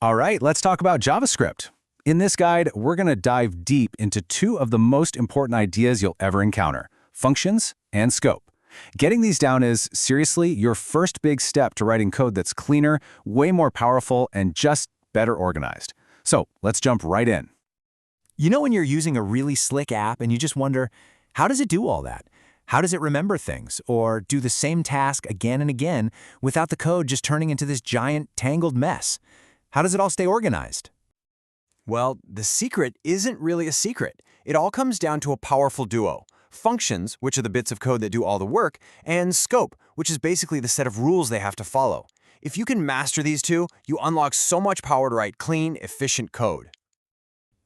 All right, let's talk about JavaScript. In this guide, we're going to dive deep into two of the most important ideas you'll ever encounter, functions and scope. Getting these down is, seriously, your first big step to writing code that's cleaner, way more powerful, and just better organized. So let's jump right in. You know when you're using a really slick app and you just wonder, how does it do all that? How does it remember things or do the same task again and again without the code just turning into this giant tangled mess? How does it all stay organized? Well, the secret isn't really a secret. It all comes down to a powerful duo. Functions, which are the bits of code that do all the work, and scope, which is basically the set of rules they have to follow. If you can master these two, you unlock so much power to write clean, efficient code.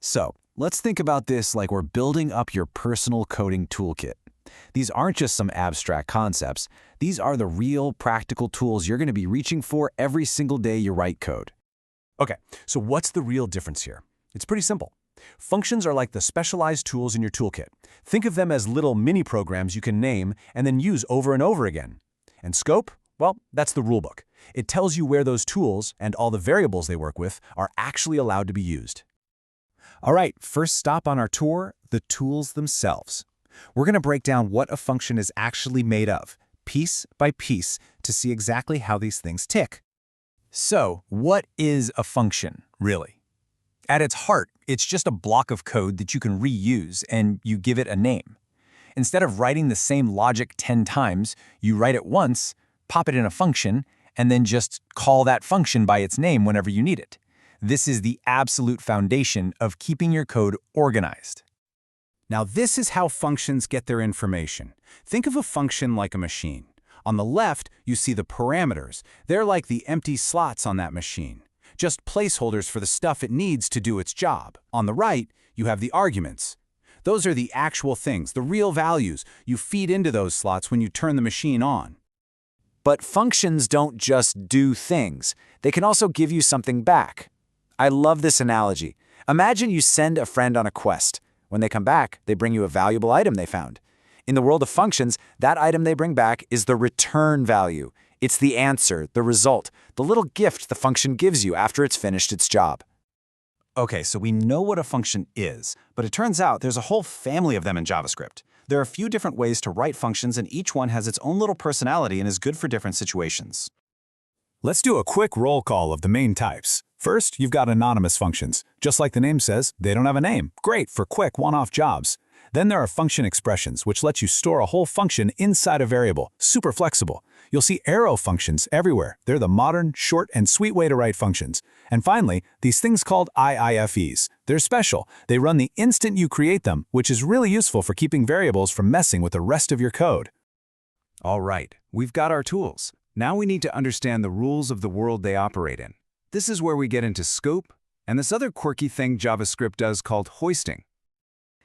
So let's think about this like we're building up your personal coding toolkit. These aren't just some abstract concepts. These are the real, practical tools you're going to be reaching for every single day you write code. Okay, so what's the real difference here? It's pretty simple. Functions are like the specialized tools in your toolkit. Think of them as little mini programs you can name and then use over and over again. And scope? Well, that's the rulebook. It tells you where those tools and all the variables they work with are actually allowed to be used. All right, first stop on our tour, the tools themselves. We're going to break down what a function is actually made of, piece by piece, to see exactly how these things tick. So, what is a function, really? At its heart, it's just a block of code that you can reuse and you give it a name. Instead of writing the same logic 10 times, you write it once, pop it in a function, and then just call that function by its name whenever you need it. This is the absolute foundation of keeping your code organized. Now, this is how functions get their information. Think of a function like a machine. On the left, you see the parameters. They're like the empty slots on that machine, just placeholders for the stuff it needs to do its job. On the right, you have the arguments. Those are the actual things, the real values you feed into those slots when you turn the machine on. But functions don't just do things. They can also give you something back. I love this analogy. Imagine you send a friend on a quest. When they come back, they bring you a valuable item they found. In the world of functions, that item they bring back is the return value. It's the answer, the result, the little gift the function gives you after it's finished its job. Okay, so we know what a function is, but it turns out there's a whole family of them in JavaScript. There are a few different ways to write functions, and each one has its own little personality and is good for different situations. Let's do a quick roll call of the main types. First, you've got anonymous functions. Just like the name says, they don't have a name. Great for quick one-off jobs. Then there are function expressions, which let you store a whole function inside a variable, super flexible. You'll see arrow functions everywhere. They're the modern, short, and sweet way to write functions. And finally, these things called IIFEs. They're special. They run the instant you create them, which is really useful for keeping variables from messing with the rest of your code. All right, we've got our tools. Now we need to understand the rules of the world they operate in. This is where we get into scope and this other quirky thing JavaScript does called hoisting.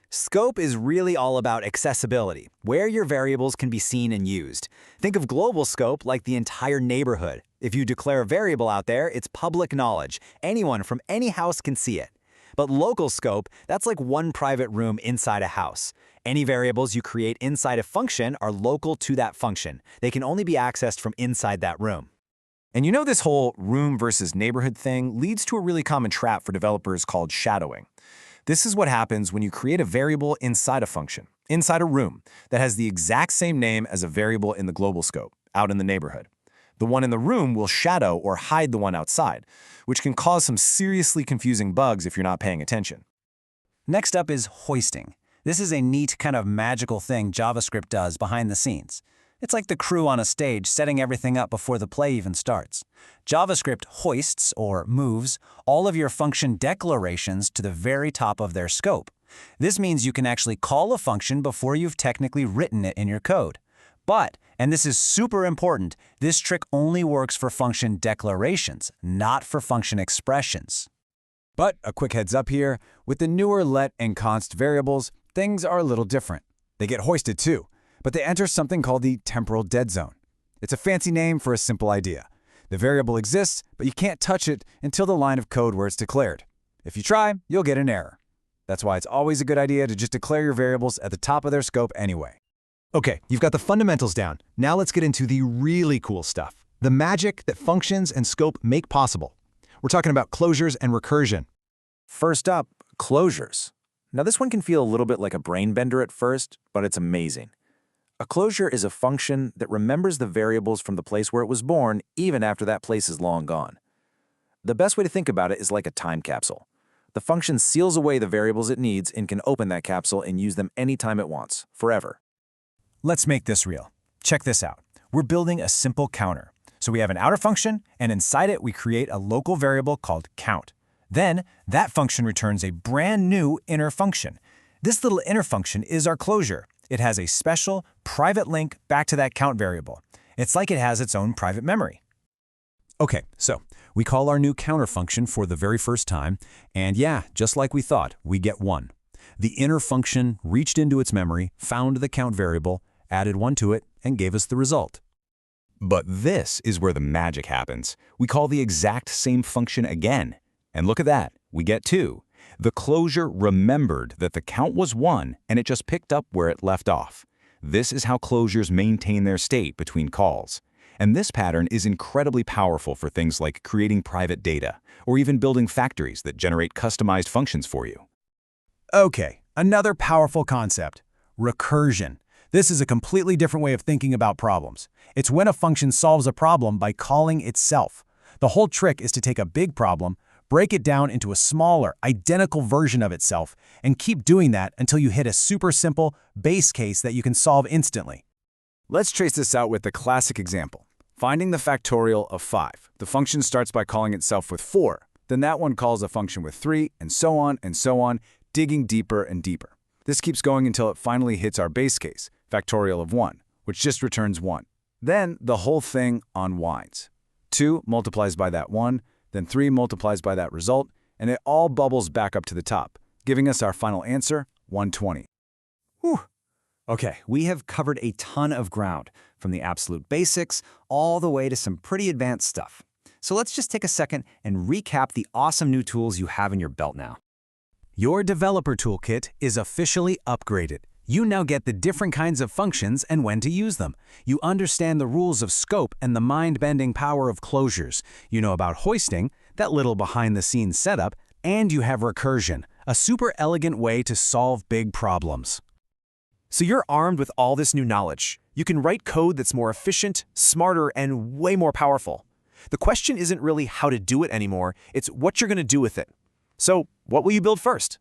Scope is really all about accessibility, where your variables can be seen and used. Think of global scope like the entire neighborhood. If you declare a variable out there, it's public knowledge. Anyone from any house can see it. But local scope, that's like one private room inside a house. Any variables you create inside a function are local to that function. They can only be accessed from inside that room. And you know this whole room versus neighborhood thing leads to a really common trap for developers called shadowing. This is what happens when you create a variable inside a function, inside a room, that has the exact same name as a variable in the global scope, out in the neighborhood. The one in the room will shadow or hide the one outside, which can cause some seriously confusing bugs if you're not paying attention. Next up is hoisting. This is a neat kind of magical thing JavaScript does behind the scenes. It's like the crew on a stage setting everything up before the play even starts. JavaScript hoists, or moves, all of your function declarations to the very top of their scope. This means you can actually call a function before you've technically written it in your code. But, and this is super important, this trick only works for function declarations, not for function expressions. But a quick heads up here, with the newer let and const variables, things are a little different. They get hoisted too, but they enter something called the temporal dead zone. It's a fancy name for a simple idea. The variable exists, but you can't touch it until the line of code where it's declared. If you try, you'll get an error. That's why it's always a good idea to just declare your variables at the top of their scope anyway. Okay, you've got the fundamentals down. Now let's get into the really cool stuff. The magic that functions and scope make possible. We're talking about closures and recursion. First up, closures. Now this one can feel a little bit like a brain bender at first, but it's amazing. A closure is a function that remembers the variables from the place where it was born, even after that place is long gone. The best way to think about it is like a time capsule. The function seals away the variables it needs and can open that capsule and use them anytime it wants, forever. Let's make this real. Check this out. We're building a simple counter. So we have an outer function, and inside it we create a local variable called count. Then, that function returns a brand new inner function. This little inner function is our closure. It has a special, private link back to that count variable. It's like it has its own private memory. Okay, so we call our new counter function for the very first time, and yeah, just like we thought, we get 1. The inner function reached into its memory, found the count variable, added 1 to it, and gave us the result. But this is where the magic happens. We call the exact same function again. And look at that, we get 2. The closure remembered that the count was 1, and it just picked up where it left off. This is how closures maintain their state between calls. And this pattern is incredibly powerful for things like creating private data, or even building factories that generate customized functions for you. Okay, another powerful concept, recursion. This is a completely different way of thinking about problems. It's when a function solves a problem by calling itself. The whole trick is to take a big problem, break it down into a smaller, identical version of itself, and keep doing that until you hit a super simple base case that you can solve instantly. Let's trace this out with the classic example. Finding the factorial of 5. The function starts by calling itself with 4. Then that one calls a function with 3, and so on, digging deeper and deeper. This keeps going until it finally hits our base case, factorial of 1, which just returns 1. Then the whole thing unwinds. 2 multiplies by that 1, then 3 multiplies by that result, and it all bubbles back up to the top, giving us our final answer, 120. Whew. Okay, we have covered a ton of ground, from the absolute basics all the way to some pretty advanced stuff. So let's just take a second and recap the awesome new tools you have in your belt now. Your developer toolkit is officially upgraded. You now get the different kinds of functions and when to use them. You understand the rules of scope and the mind-bending power of closures. You know about hoisting, that little behind-the-scenes setup, and you have recursion, a super elegant way to solve big problems. So you're armed with all this new knowledge. You can write code that's more efficient, smarter, and way more powerful. The question isn't really how to do it anymore, it's what you're going to do with it. So what will you build first?